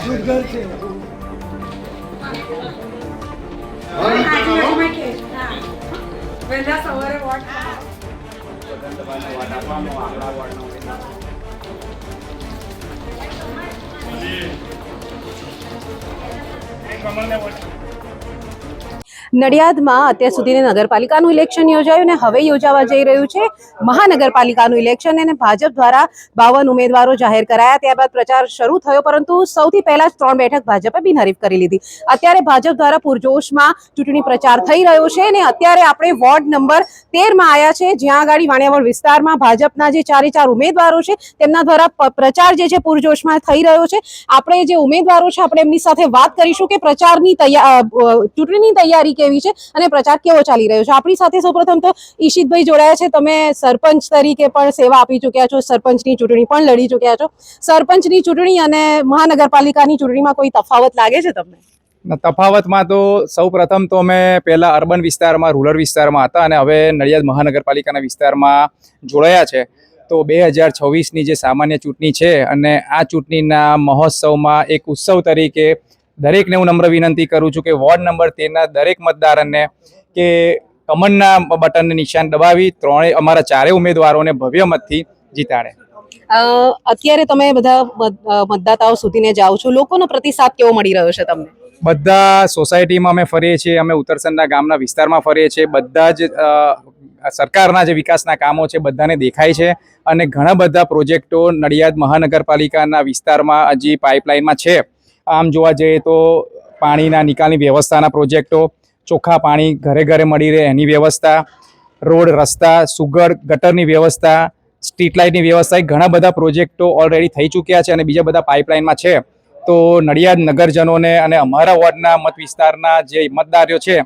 આપણું ઘર છે. વહેલા સવારે વોટ નડિયાદમાં અત્યાર સુધીની નગરપાલિકાનું ઇલેક્શન યોજાયું ને હવે યોજાવા જઈ રહ્યું છે મહાનગરપાલિકાનું ઇલેક્શન અને ભાજપ દ્વારા 52 ઉમેદવારો જાહેર કરાયા. ત્યારબાદ પ્રચાર શરૂ થયો, પરંતુ સૌથી પહેલા જ 3 બેઠક ભાજપે બિનહરીફ કરી લીધી. અત્યારે ભાજપ દ્વારા પૂરજોશમાં ચૂંટણી પ્રચાર થઈ રહ્યો છે અને અત્યારે આપણે વોર્ડ નંબર 13 માં આવ્યા છે, જ્યાં આગળ વાણિયાવળ વિસ્તારમાં ભાજપના જે 4 ઉમેદવારો છે તેમના દ્વારા પ્રચાર જે છે પૂરજોશમાં થઈ રહ્યો છે. આપણે જે ઉમેદવારો છે આપણે એમની સાથે વાત કરીશું કે પ્રચારની ચૂંટણીની તૈયારી કેવી છે અને પ્રચાર કેવો ચાલી રહ્યો છે. આપણી સાથે સૌપ્રથમ તો ઈશિતભાઈ જોડાયા છે. તમે સરપંચ તરીકે પણ સેવા આપી ચૂક્યા છો, સરપંચની ચૂંટણી પણ લડી ચૂક્યા છો. સરપંચની ચૂંટણી અને મહાનગરપાલિકાની ચૂંટણીમાં કોઈ તફાવત લાગે છે તમને? તફાવતમાં તો સૌ પ્રથમ તો અમે પહેલા અર્બન વિસ્તારમાં, રૂરલ વિસ્તારમાં હતા અને હવે નડિયાદ મહાનગરપાલિકાના વિસ્તારમાં જોડાયા છે. તો 2026ની જે સામાન્ય ચૂંટણી છે અને આ ચૂંટણીના મહોત્સવમાં એક ઉત્સવ તરીકે દરેકને હું નમ્ર વિનંતી કરું છું કે વોર્ડ નંબર 13ના દરેક મતદારને કે કમળના બટનને નિશાન દબાવી અમારા 4 ઉમેદવારોને ભવ્ય મતથી જીતાડે. અત્યારે તમે બધા મતદાતાઓ સુધીને જાઓ છો, લોકોનો પ્રતિસાદ કેવો મળી રહ્યો છે તમને? બધા સોસાયટીમાં અમે ફરીએ છીએ, અમે ઉત્તરસંડા ગામના વિસ્તારમાં ફરીએ છીએ. બધા જ સરકારના જે વિકાસના કામો છે બધાને દેખાય છે અને ઘણા બધા પ્રોજેક્ટો નડિયાદ મહાનગરપાલિકાના વિસ્તારમાં હજી પાઇપલાઇનમાં છે. આમ જોવા જઈએ તો પાણીના નિકાલની વ્યવસ્થાના પ્રોજેક્ટો, ચોખ્ખા પાણી ઘરે ઘરે મળી રહે એની વ્યવસ્થા, રોડ રસ્તા, સુગર ગટરની વ્યવસ્થા, સ્ટ્રીટ લાઇટની વ્યવસ્થા, ઘણા બધા પ્રોજેક્ટો ઓલરેડી થઈ ચૂક્યા છે અને બીજા બધા પાઇપલાઇનમાં છે. તો નડિયાદ નગરજનોને અને અમારા વોર્ડના મત વિસ્તારના જે મતદારો છે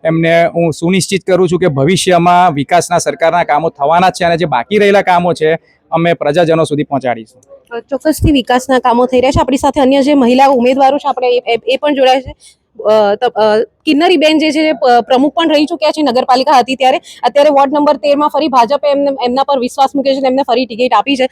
એમને હું સુનિશ્ચિત કરું છું કે ભવિષ્યમાં વિકાસના સરકારના કામો થવાના છે અને જે બાકી રહેલા કામો છે અમે પ્રજાજનો સુધી પહોંચાડીશું. ચોક્કસથી વિકાસના કામો થઈ રહ્યા છે. આપણી સાથે અન્ય જે મહિલા ઉમેદવારો છે આપણે એ પણ જોડાય છે. કિન્નરીબેન જે છે પ્રમુખ પણ રહી ચૂક્યા છે નગરપાલિકા હતી ત્યારે. અત્યારે વોર્ડ નંબર 13માં ફરી ભાજપે એમના પર વિશ્વાસ મૂક્યો છે, એમને ફરી ટિકિટ આપી છે.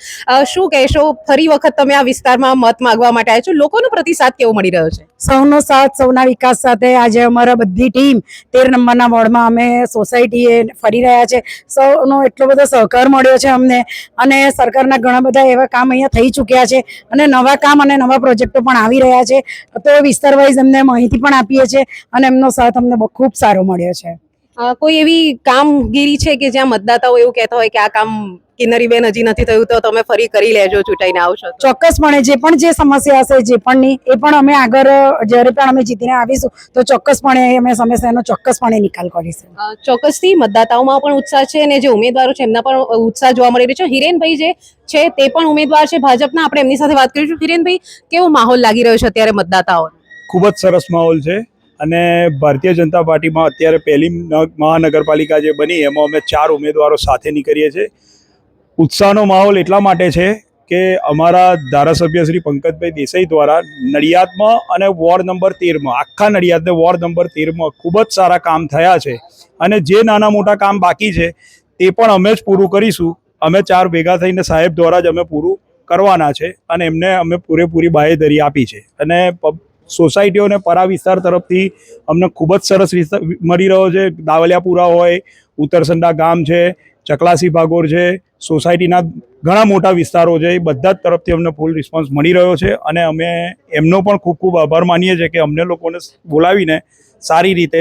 શું કહેશો, ફરી વખત તમે આ વિસ્તારમાં મત માંગવા માટે આવ્યા છો, લોકોનો પ્રતિસાદ કેવો મળી રહ્યો છે? સૌનો સાથ, સૌના વિકાસ સાથે આજે અમારા બધી ટીમ 13 નંબરના વોર્ડમાં અમે સોસાયટીએ ફરી રહ્યા છે. સૌનો એટલો બધો સહકાર મળ્યો છે અમને અને સરકારના ઘણા બધા એવા કામ અહીંયા થઈ ચૂક્યા છે અને નવા કામ અને નવા પ્રોજેક્ટો પણ આવી રહ્યા છે. તો વિસ્તાર વાઇઝ એમને માહિતી પણ આપીએ છીએ અને એમનો સાથ અમને ખૂબ સારો મળ્યો છે. કોઈ એવી કામગીરી છે કે જ્યાં મતદાતાઓ એવું કહેતા હોય કે આ કામ કિન્નરીબેન હજી નથી થયું તો તમે ફરી કરી લેજો ચૂંટાઈને આવશો? ચોક્કસપણે જે સમસ્યા હશે, જે પણ નહીં, એ પણ અમે આગળ જ્યારે પણ અમે જીતીને આવીશું તો ચોક્કસપણે અમે સમસ્યાનો ચોક્કસપણે નિકાલ કરીશું. ચોક્કસથી મતદાતાઓમાં પણ ઉત્સાહ છે અને જે ઉમેદવારો છે એમના પણ ઉત્સાહ જોવા મળી રહ્યો છે. હિરેનભાઈ જે છે તે પણ ઉમેદવાર છે ભાજપના, આપણે એમની સાથે વાત કરીશું. હિરેનભાઈ, કેવો માહોલ લાગી રહ્યો છે અત્યારે મતદાતાઓ? ખૂબ જ સરસ માહોલ છે અને ભારતીય જનતા પાર્ટીમાં અત્યારે પહેલી મહાનગરપાલિકા જે બની એમાં અમે 4 ઉમેદવારો સાથે નીકળીએ છીએ. ઉત્સાહનો માહોલ એટલા માટે છે કે અમારા ધારાસભ્ય શ્રી પંકજભાઈ દેસાઈ દ્વારા નડિયાદમાં અને વોર્ડ નંબર 13માં, આખા નડિયાદને વોર્ડ નંબર 13માં ખૂબ જ સારા કામ થયા છે અને જે નાના મોટા કામ બાકી છે તે પણ અમે જ પૂરું કરીશું. અમે 4 ભેગા થઈને સાહેબ દ્વારા જ અમે પૂરું કરવાના છે અને એમને અમે પૂરેપૂરી બાંહેધરી આપી છે અને સોસાયટીઓને પરા વિસ્તાર તરફથી અમને ખૂબ જ સરસ મળી રહ્યો છે. દાવલિયાપુરા હોય, ઉત્તરસંડા ગામ છે, ચકલાસી ભાગોર છે, સોસાયટીના ઘણા મોટા વિસ્તારો છે, એ બધા જ તરફથી અમને ફૂલ રિસ્પોન્સ મળી રહ્યો છે અને અમે એમનો પણ ખૂબ ખૂબ આભાર માનીએ છીએ કે અમને લોકોને બોલાવીને સારી રીતે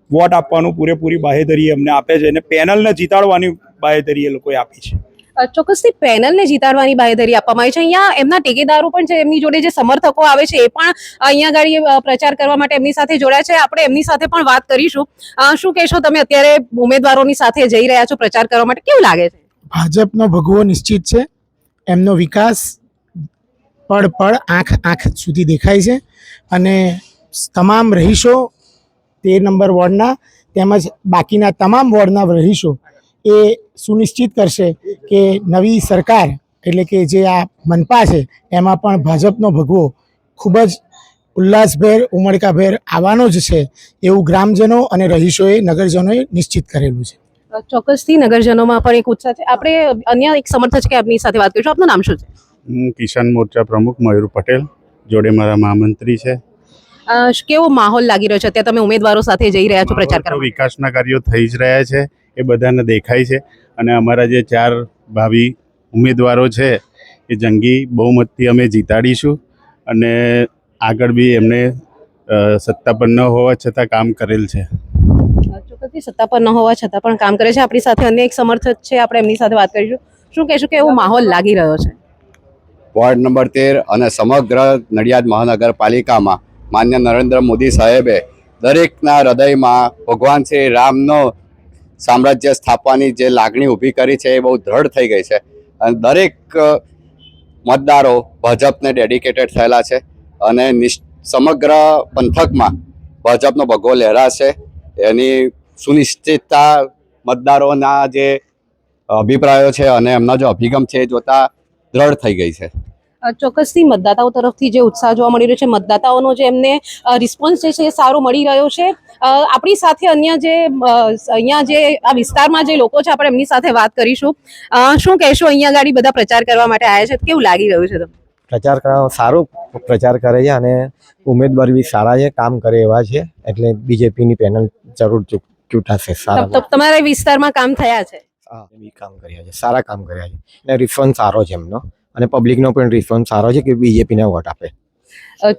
વોટ આપવાનું પૂરેપૂરી બાંહેધરી અમને આપે છે અને પેનલને જીતાડવાની બાંહેધરી એ લોકોએ આપી છે. ચોક્કસથી પેનલને જીતાડવાની બાંહેધરી આપવામાં આવી છે. અહીંયા એમના ટેકેદારો પણ છે, એમની જોડે જે સમર્થકો આવે છે એ પણ અહીંયા આગળ પ્રચાર કરવા માટે એમની સાથે જોડાયા છે. આપણે એમની સાથે પણ વાત કરીશું. શું કહેશો, તમે અત્યારે ઉમેદવારોની સાથે જઈ રહ્યા છો પ્રચાર કરવા માટે, કેવું લાગે છે? ભાજપનો ભગવો નિશ્ચિત છે. એમનો વિકાસ પળ પળ આંખ સુધી દેખાય છે અને તમામ રહીશો 13 નંબર વોર્ડના તેમજ બાકીના તમામ વોર્ડના રહીશો એ સુનિશ્ચિત કરશે કે નવી સરકાર એટલે કે જે આ મનપા છે એમાં પણ ભાજપનો ભગવો ખૂબ જ ઉલ્લાસભેર, ઉમળકાભેર આવવાનો જ છે એવું ગ્રામજનો અને રહીશોએ, નગરજનોએ નિશ્ચિત કરેલું છે. ચોક્કસથી નગરજનોમાં પણ એક ઉત્સાહ છે. આપણે અન્ય એક સમર્થક છે કે આપની સાથે વાત કરીશું. આપનું નામ શું છે? હું કિસાન મોરચા પ્રમુખ મયુર પટેલ. જોડે મારા મહામંત્રી છે. કેવો માહોલ લાગી રહ્યો છે અત્યારે તમે ઉમેદવારો સાથે જઈ રહ્યા છો પ્રચાર તો કરવા? વિકાસના કાર્યો થઈ જ રહ્યા છે, એ બધાને દેખાય છે. અને અમારા જે 4 ભાવિ ઉમેદવારો છે એ જંગી બહુમતથી અમે જીતાડીશું. અને આગળ બી એમને સત્તા પર ન હોવા છતાં કામ કરેલ છે. ચોક્કસથી સત્તા પર ન હોવા છતાં પણ કામ કરે છે. આપણી સાથે અન્ય એક સમર્થક છે, આપણે એમની સાથે વાત કરીશું. શું કહેશું કે એવો માહોલ લાગી રહ્યો છે? વોર્ડ નંબર 13 અને સમગ્ર નડિયાદ મહાનગરપાલિકામાં માન્ય નરેન્દ્ર મોદી સાહેબે દરેકના હૃદયમાં ભગવાન શ્રી રામનો સામ્રાજ્ય સ્થાપવાની જે લાગણી ઊભી કરી છે એ બહુ દ્રઢ થઈ ગઈ છે. અને દરેક મતદારો ભાજપને ડેડિકેટેડ થયેલા છે. અને સમગ્ર પંથકમાં ભાજપનો ભગવો લહેરાશે એની સુનિશ્ચિતતા મતદારોના જે અભિપ્રાયો છે અને એમના જે અભિગમ છે એ જોતા દ્રઢ થઈ ગઈ છે. ચોક્કસથી મતદાતાઓ તરફથી જે ઉત્સાહ જોવા મળી રહ્યો છે, મતદાતાઓનો જે એમને રિસ્પોન્સ જે છે એ સારો મળી રહ્યો છે. આપણી સાથે અન્ય જે અહીંયા જે આ વિસ્તારમાં જે લોકો છે આપણે એમની સાથે વાત કરીશું. શું કહેશો, અહીંયા ગાડી બધા પ્રચાર કરવા માટે આવ્યા છે, કેવું લાગી રહ્યું છે તમને? પ્રચાર કરવા સારો પ્રચાર કરે છે અને ઉમેદવાર બી સારા છે, કામ કરે એવા છે, એટલે બીજેપીની પેનલ જરૂર ચૂંટાશે. સારા તમારા વિસ્તારમાં કામ થયા છે? બી કામ કર્યા છે, સારા કામ કર્યા છે અને રિસ્પોન્સ સારો છે એમનો, અને પબ્લિકનો પણ રિસ્પોન્સ સારો છે કે બીજેપીને વોટ આપે.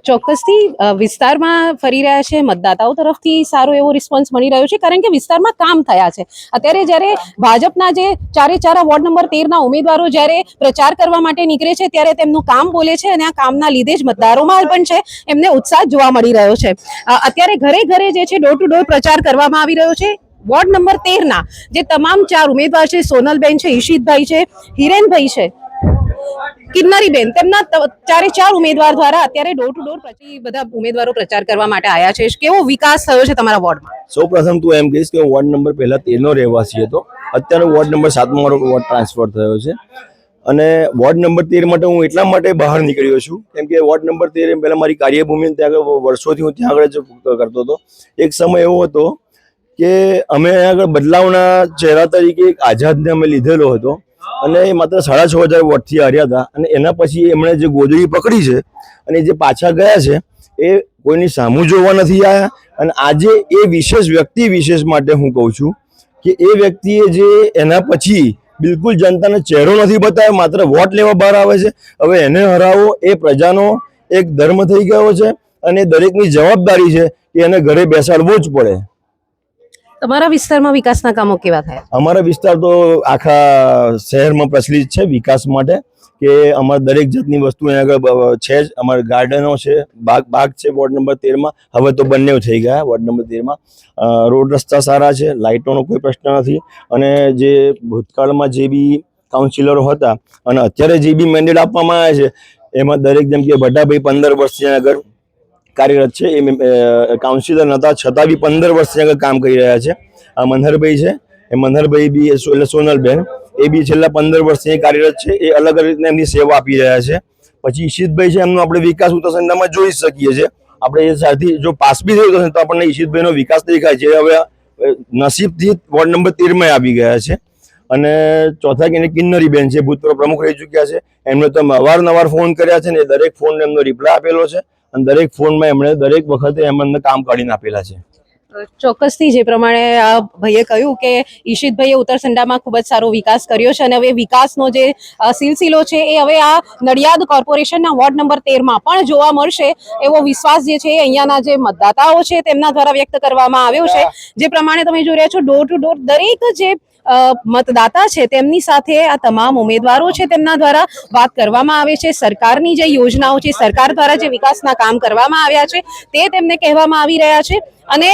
ચોક્કસથી વિસ્તારમાં ફરી રહ્યા છે, મતદાતાઓ તરફથી સારો એવો રિસ્પોન્સ મળી રહ્યો છે, કારણ કે વિસ્તારમાં કામ થયા છે. અત્યારે જ્યારે ભાજપના જે 4 વોર્ડ નંબર 13ના ઉમેદવારો જ્યારે પ્રચાર કરવા માટે નીકળે છે ત્યારે તેમનું કામ બોલે છે, અને આ કામના લીધે જ મતદારોમાં પણ છે એમને ઉત્સાહ જોવા મળી રહ્યો છે. અત્યારે ઘરે ઘરે જે છે ડોર ટુ ડોર પ્રચાર કરવામાં આવી રહ્યો છે. વોર્ડ નંબર 13ના જે તમામ 4 ઉમેદવાર છે, સોનલબેન છે, ઈશિતભાઈ છે, હિરેનભાઈ છે, કિન્નરીબેન, તેમના 4 ઉમેદવાર દ્વારા અત્યારે ડોર ટુ ડોર પછી બધા ઉમેદવારો પ્રચાર કરવા માટે આવ્યા છે. કેવો વિકાસ થયો છે તમારા વોર્ડમાં? સૌપ્રથમ તું એમ કહીશ કે વોર્ડ નંબર પહેલા 13નો રહેવાસી હતો, અત્યારે વોર્ડ નંબર 7માં મારો વોર્ડ ટ્રાન્સફર થયો છે. અને વોર્ડ નંબર 13 માટે હું એટલા માટે બહાર નીકળ્યો છું કેમ કે વોર્ડ નંબર 13 પહેલા મારી કાર્યભૂમિ ત્યાં આગળ વર્ષોથી હું ત્યાં આગળ જ કરતો હતો. એક સમય એવો હતો કે અમે આગળ બદલાવના ચહેરા તરીકે એક આઝાદને અમે લીધેલો હતો, અને એ માત્ર 6,500 વોટથી હાર્યા હતા. અને એના પછી એમણે જે ગોદડી પકડી છે અને જે પાછા ગયા છે એ કોઈની સામું જોવા નથી આવ્યા. અને આજે એ વિશેષ વ્યક્તિ વિશેષ માટે હું કહું છું કે એ વ્યક્તિએ જે એના પછી બિલકુલ જનતાને ચહેરો નથી બતાવ્યો, માત્ર વોટ લેવા બહાર આવે છે. હવે એને હરાવવો એ પ્રજાનો એક ધર્મ થઈ ગયો છે, અને દરેકની જવાબદારી છે કે એને ઘરે બેસાડવો જ પડે. તમારા વિસ્તારમાં વિકાસના કામો કેવા થયા? અમારા વિસ્તાર તો આખા શહેરમાં પ્રચલિત છે વિકાસ માટે, કે અમારે દરેક જાતની વસ્તુ અહીંયા આગળ છે જ. અમારે ગાર્ડનો છે, બાગ છે વોર્ડ નંબર 13માં, હવે તો બંને થઈ ગયા વોર્ડ નંબર 13માં. રોડ રસ્તા સારા છે, લાઇટોનો કોઈ પ્રશ્ન નથી. અને જે ભૂતકાળમાં જે બી કાઉન્સિલરો હતા અને અત્યારે જે બી મેન્ડેટ આપવામાં આવ્યા છે એમાં દરેક, જેમ કે ભટ્ટાભાઈ 15 વર્ષથી આગળ કાર્યરત છે, એ કાઉન્સિલર નહોતા છતાં બી 15 વર્ષથી આગળ કામ કરી રહ્યા છે. આ મનહરભાઈ છે, એ મનહરભાઈ બી એટલે સોનલબેન, એ બી છેલ્લા 15 વર્ષથી કાર્યરત છે, એ અલગ અલગ રીતના એમની સેવા આપી રહ્યા છે. પછી ઈશિતભાઈ છે, એમનો આપણે વિકાસ ઉત્તરસંડામાં જોઈ શકીએ છીએ. આપણે એ સાથે જો પાસ બી થયું તો આપણને ઈશિતભાઈનો વિકાસ દેખાય છે. હવે નસીબથી વોર્ડ નંબર 13માં આવી ગયા છે. અને ચોથા કે કિન્નરીબેન છે, ભૂતપૂર્વ પ્રમુખ રહી ચૂક્યા છે. એમને તો અવારનવાર ફોન કર્યા છે ને દરેક ફોન એમનો રિપ્લાય આપેલો છે, અને દરેક ફોનમાં એમણે દરેક વખતે એમને કામ કાઢીને આપેલા છે. ચોક્કસથી જે પ્રમાણે ભાઈએ કહ્યું કે ઈશિતભાઈએ ઉત્તરસંડામાં ખૂબ જ સારો વિકાસ કર્યો છે, અને હવે વિકાસનો જે સિલસિલો છે એ હવે આ નડિયાદ કોર્પોરેશનના વોર્ડ નંબર 13માં પણ જોવા મળશે એવો વિશ્વાસ જે છે અહીંયાના જે મતદાતાઓ છે તેમના દ્વારા વ્યક્ત કરવામાં આવ્યો છે. જે પ્રમાણે તમે જોઈ રહ્યા છો ડોર ટુ ડોર દરેક જે મતદાતા છે તેમની સાથે આ તમામ ઉમેદવારો છે તેમના દ્વારા વાત કરવામાં આવે છે. સરકારની જે યોજનાઓ છે, સરકાર દ્વારા જે વિકાસના કામ કરવામાં આવ્યા છે તે તેમને કહેવામાં આવી રહ્યા છે, અને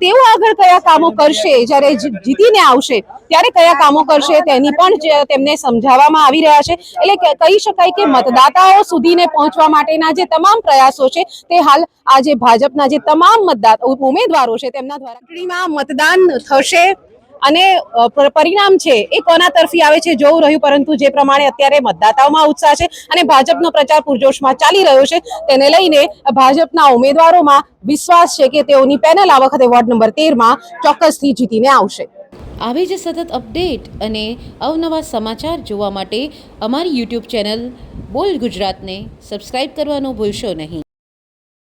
તેઓ આગળ કયા કામો કરશે, જ્યારે જીતીને આવશે ત્યારે કયા કામો કરશે તેની પણ તેમને સમજાવવામાં આવી રહ્યા છે. એટલે કહી શકાય કે મતદાતાઓ સુધીને પહોંચવા માટેના જે તમામ પ્રયાસો છે તે હાલ આ જે ભાજપના જે તમામ ઉમેદવારો છે તેમના દ્વારા ચૂંટણીમાં મતદાન થશે, અને પરિણામ છે એ કોના તરફી આવે છે જોવું રહ્યું. પરંતુ જે પ્રમાણે અત્યારે મતદાતાઓમાં ઉત્સાહ છે અને ભાજપનો પ્રચાર પૂરજોશમાં ચાલી રહ્યો છે તેને લઈને ભાજપના ઉમેદવારોમાં વિશ્વાસ છે કે તેઓની પેનલ આ વખતે વોર્ડ નંબર 13માં ચોક્કસથી જીતીને આવશે. આવી જ સતત અપડેટ અને અવનવા સમાચાર જોવા માટે અમારી યુટ્યુબ ચેનલ બોલ્ડ ગુજરાતને સબસ્ક્રાઈબ કરવાનું ભૂલશો નહીં.